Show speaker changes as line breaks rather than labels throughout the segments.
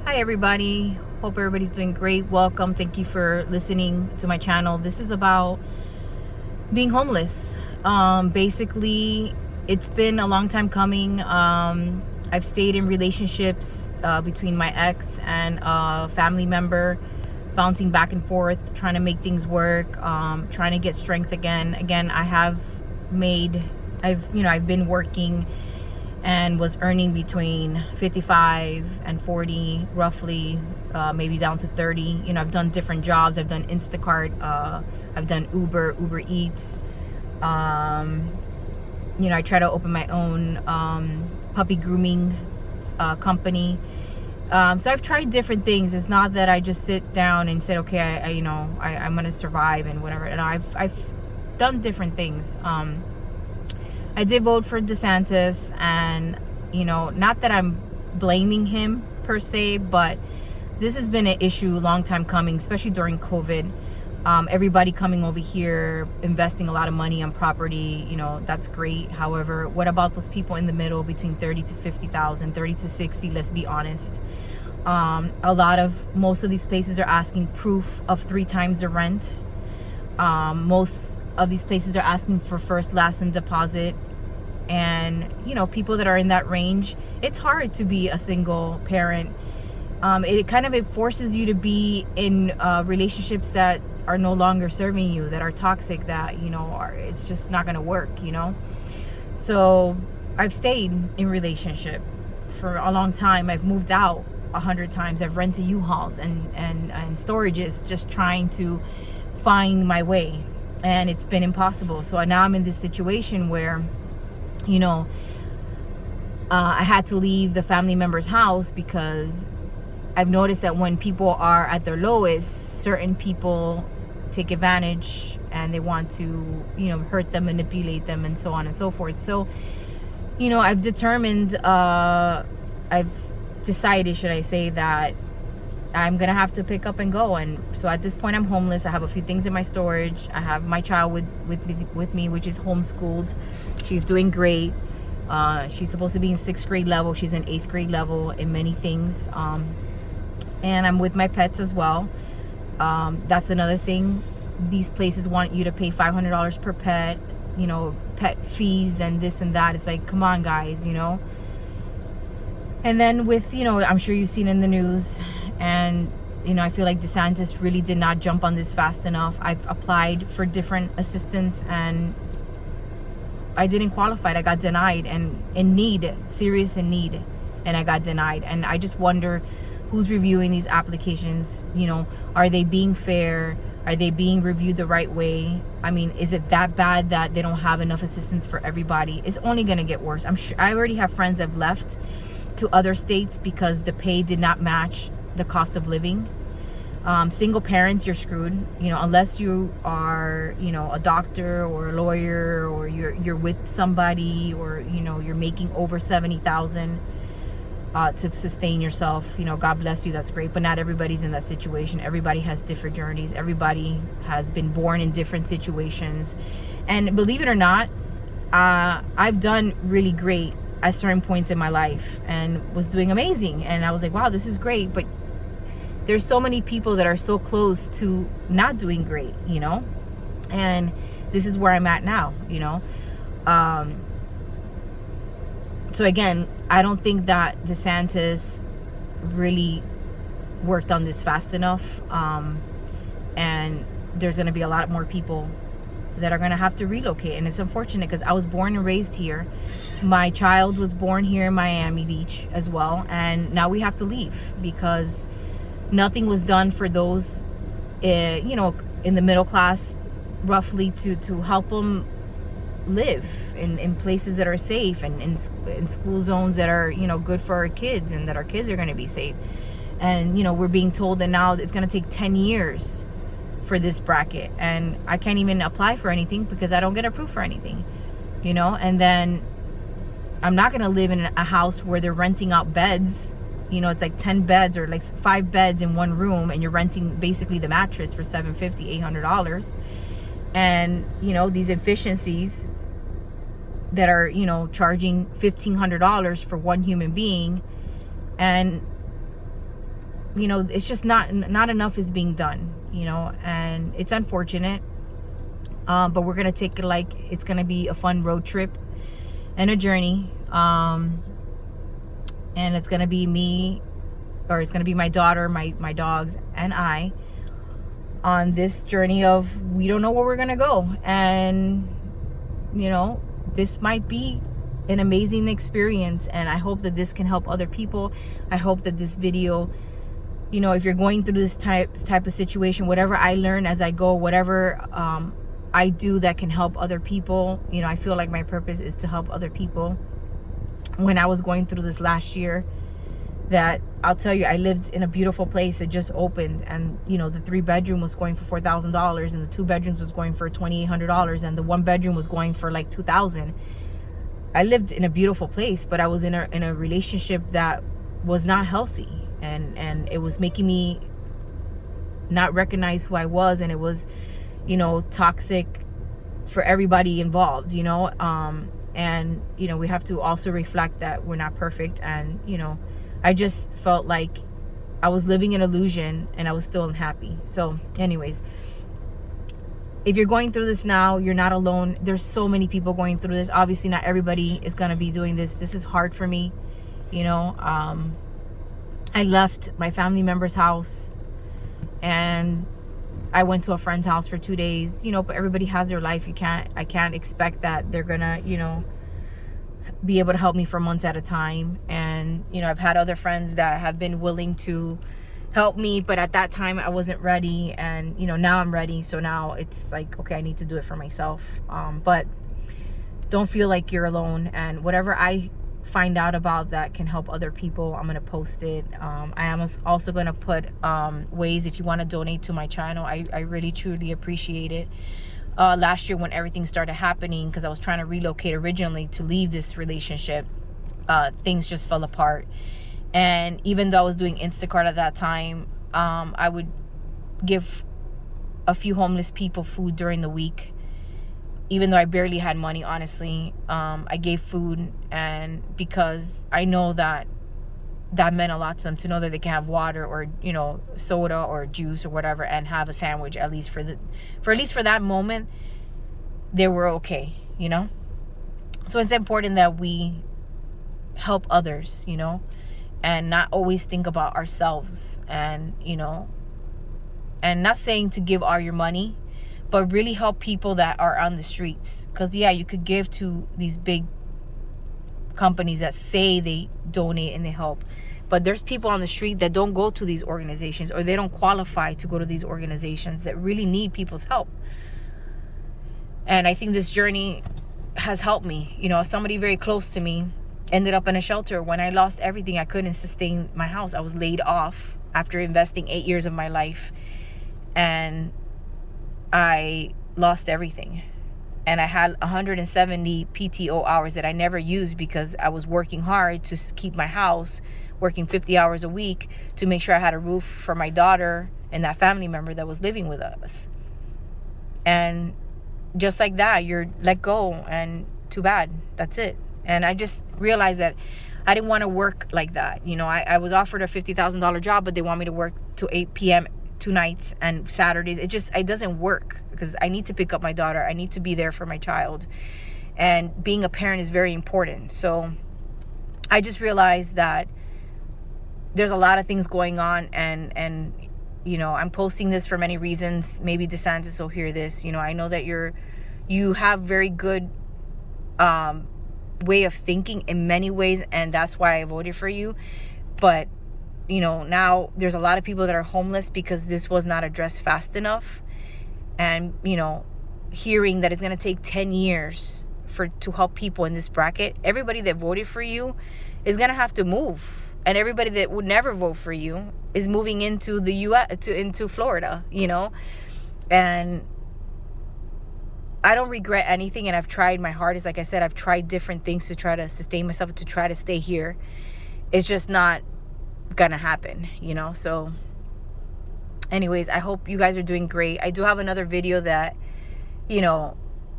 Hi everybody, hope everybody's doing great. Welcome, thank you for listening to my channel. This is about being homeless. Basically, it's been a long time coming. I've stayed in relationships between my ex and a family member, bouncing back and forth, trying to make things work, trying to get strength again. I've been working and was earning between 55 and 40 roughly, maybe down to 30. I've done different jobs. I've done Instacart, I've done Uber Eats. I try to open my own puppy grooming company. So I've tried different things. It's not that I just sit down and said, okay, I'm gonna survive and whatever. And I've done different things. I did vote for DeSantis, and not that I'm blaming him per se, but this has been an issue long time coming, especially during COVID. Everybody coming over here, investing a lot of money on property, that's great. However, what about those people in the middle between 30 to 50,000, 30 to 60, let's be honest. Most of these places are asking proof of 3 times the rent. Most of these places are asking for first, last, and deposit. And people that are in that range, it's hard to be a single parent. It forces you to be in relationships that are no longer serving you, that are toxic, that it's just not going to work. So I've stayed in relationship for a long time. I've moved out 100 times. I've rented U-Hauls and storages, just trying to find my way, and it's been impossible. So now I'm in this situation where I had to leave the family member's house because I've noticed that when people are at their lowest, certain people take advantage and they want to hurt them, manipulate them, and so on and so forth. So I've decided, should I say, that I'm gonna have to pick up and go. And so at this point, I'm homeless. I have a few things in my storage. I have my child with me, which is homeschooled. She's doing great. She's supposed to be in 6th grade level. She's in 8th grade level in many things. And I'm with my pets as well. That's another thing. These places want you to pay $500 per pet, pet fees and this and that. It's like, come on, guys, And then with, I'm sure you've seen in the news, and I feel like DeSantis really did not jump on this fast enough. I've applied for different assistance and I didn't qualify. I got denied, and serious in need, and I got denied. And I just wonder who's reviewing these applications. Are they being fair? Are they being reviewed the right way? I mean, is it that bad that they don't have enough assistance for everybody? It's only going to get worse. I'm sure I already have friends that have left to other states because the pay did not match the cost of living. Single parents, you're screwed, unless you are, a doctor or a lawyer, or you're with somebody, or you're making over 70,000 to sustain yourself. God bless you, that's great, but not everybody's in that situation. Everybody has different journeys. Everybody has been born in different situations, and believe it or not, I've done really great at certain points in my life and was doing amazing, and I was like, wow, this is great. But there's so many people that are so close to not doing great, and this is where I'm at now. So again, I don't think that DeSantis really worked on this fast enough, and there's going to be a lot more people that are going to have to relocate. And it's unfortunate because I was born and raised here. My child was born here in Miami Beach as well, and now we have to leave because nothing was done for those in the middle class, roughly, to help them live in places that are safe, and in school zones that are good for our kids, and that our kids are going to be safe. And we're being told that now it's going to take 10 years for this bracket, and I can't even apply for anything because I don't get approved for anything, and then I'm not going to live in a house where they're renting out beds. It's like 10 beds or like 5 beds in one room, and you're renting basically the mattress for $750, $800. And these efficiencies that are charging $1,500 for one human being, and you know, it's just not enough is being done, you know, and it's unfortunate. But we're gonna take it like it's gonna be a fun road trip and a journey. And it's gonna be me, or it's gonna be my daughter, my dogs, and I on this journey of, we don't know where we're gonna go. And you know, this might be an amazing experience, and I hope that this can help other people. I hope that this video, you know, if you're going through this type of situation, whatever I learn as I go, whatever I do that can help other people, you know, I feel like my purpose is to help other people. When I was going through this last year, that I'll tell you, I lived in a beautiful place that just opened, and you know, the 3-bedroom was going for $4,000, and the 2 bedrooms was going for $2,800, and the 1 bedroom was going for like $2,000. I lived in a beautiful place, but I was in a relationship that was not healthy, and it was making me not recognize who I was, and it was, you know, toxic for everybody involved, you know. And you know, we have to also reflect that we're not perfect, and you know, I just felt like I was living an illusion and I was still unhappy. So anyways, if you're going through this now, you're not alone. There's so many people going through this. Obviously not everybody is going to be doing this. This is hard for me, you know. I left my family member's house and I went to a friend's house for 2 days, you know, but everybody has their life. I can't expect that they're gonna, you know, be able to help me for months at a time. And you know, I've had other friends that have been willing to help me, but at that time I wasn't ready, and you know, now I'm ready. So now it's like, okay, I need to do it for myself. But don't feel like you're alone, and whatever I find out about that can help other people, I'm gonna post it. I am also gonna put ways if you want to donate to my channel. I really truly appreciate it. Last year when everything started happening, because I was trying to relocate originally to leave this relationship, things just fell apart. And even though I was doing Instacart at that time, I would give a few homeless people food during the week, even though I barely had money, honestly. I gave food, and because I know that meant a lot to them, to know that they can have water or, you know, soda or juice or whatever, and have a sandwich, at least for that moment, they were okay, you know. So it's important that we help others, you know, and not always think about ourselves. And you know, and not saying to give all your money, but really help people that are on the streets. Because yeah, you could give to these big companies that say they donate and they help, but there's people on the street that don't go to these organizations, or they don't qualify to go to these organizations, that really need people's help. And I think this journey has helped me. You know, somebody very close to me ended up in a shelter when I lost everything. I couldn't sustain my house. I was laid off after investing 8 years of my life, and I lost everything. And I had 170 PTO hours that I never used, because I was working hard to keep my house, working 50 hours a week to make sure I had a roof for my daughter and that family member that was living with us. And just like that, you're let go, and too bad, that's it. And I just realized that I didn't want to work like that. You know, I was offered a $50,000 job, but they want me to work till 8 p.m. 2 nights and Saturdays. It doesn't work, because I need to pick up my daughter. I need to be there for my child, and being a parent is very important. So I just realized that there's a lot of things going on, and you know, I'm posting this for many reasons. Maybe DeSantis will hear this. You know, I know that you have very good way of thinking in many ways, and that's why I voted for you. But you know, now there's a lot of people that are homeless because this was not addressed fast enough. And you know, hearing that it's going to take 10 years to help people in this bracket, everybody that voted for you is going to have to move, and everybody that would never vote for you is moving into the US, into Florida, you know. And I don't regret anything, and I've tried my hardest. Like I said, I've tried different things to try to sustain myself, to try to stay here. It's just not gonna happen, you know. So anyways, I hope you guys are doing great. I do have another video that, you know,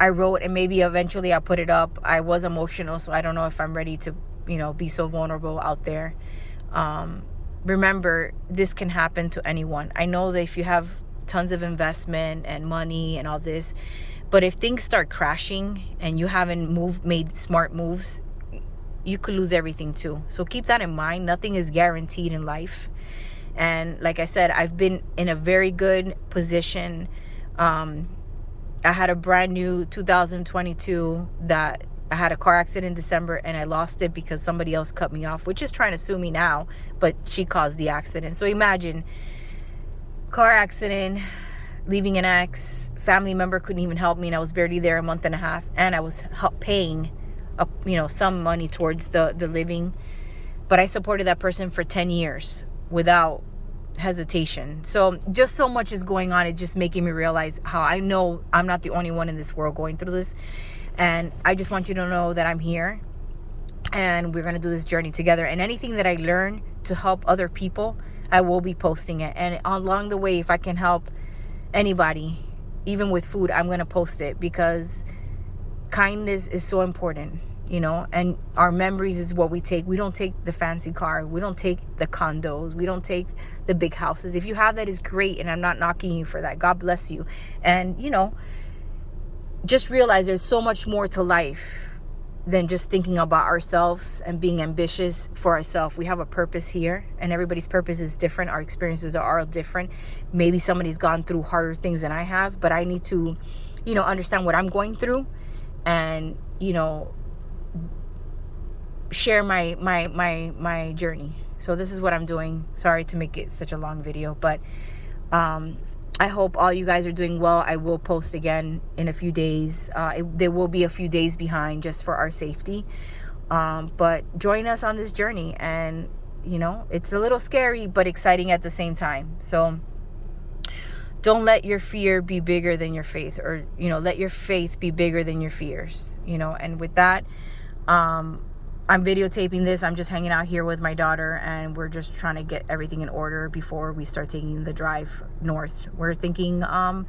I wrote, and maybe eventually I'll put it up. I was emotional, so I don't know if I'm ready to, you know, be so vulnerable out there. remember, this can happen to anyone. I know that if you have tons of investment and money and all this, but if things start crashing and you haven't made smart moves, you could lose everything too. So keep that in mind. Nothing is guaranteed in life. And like I said, I've been in a very good position. I had a brand new 2022 that I had a car accident in December, and I lost it because somebody else cut me off, which is trying to sue me now, but she caused the accident. So imagine, car accident, leaving an ex, family member couldn't even help me, and I was barely there a month and a half, and I was paying some money towards the living, but I supported that person for 10 years without hesitation. So just so much is going on. It's just making me realize how I know I'm not the only one in this world going through this. And I just want you to know that I'm here, and we're going to do this journey together. And anything that I learn to help other people, I will be posting it. And along the way, if I can help anybody, even with food, I'm going to post it, because kindness is so important, and our memories is what we take. We don't take the fancy car. We don't take the condos. We don't take the big houses. If you have that, is great, and I'm not knocking you for that. God bless you. And, just realize there's so much more to life than just thinking about ourselves and being ambitious for ourselves. We have a purpose here, and everybody's purpose is different. Our experiences are all different. Maybe somebody's gone through harder things than I have, but I need to, understand what I'm going through, and, share my journey. So this is what I'm doing. Sorry to make it such a long video, but I hope all you guys are doing well. I will post again in a few days. There will be a few days behind just for our safety. But join us on this journey. And, it's a little scary, but exciting at the same time. So don't let your fear be bigger than your faith, or, let your faith be bigger than your fears, and with that, I'm videotaping this. I'm just hanging out here with my daughter, and we're just trying to get everything in order before we start taking the drive north. We're thinking, not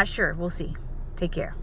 sure. We'll see. Take care.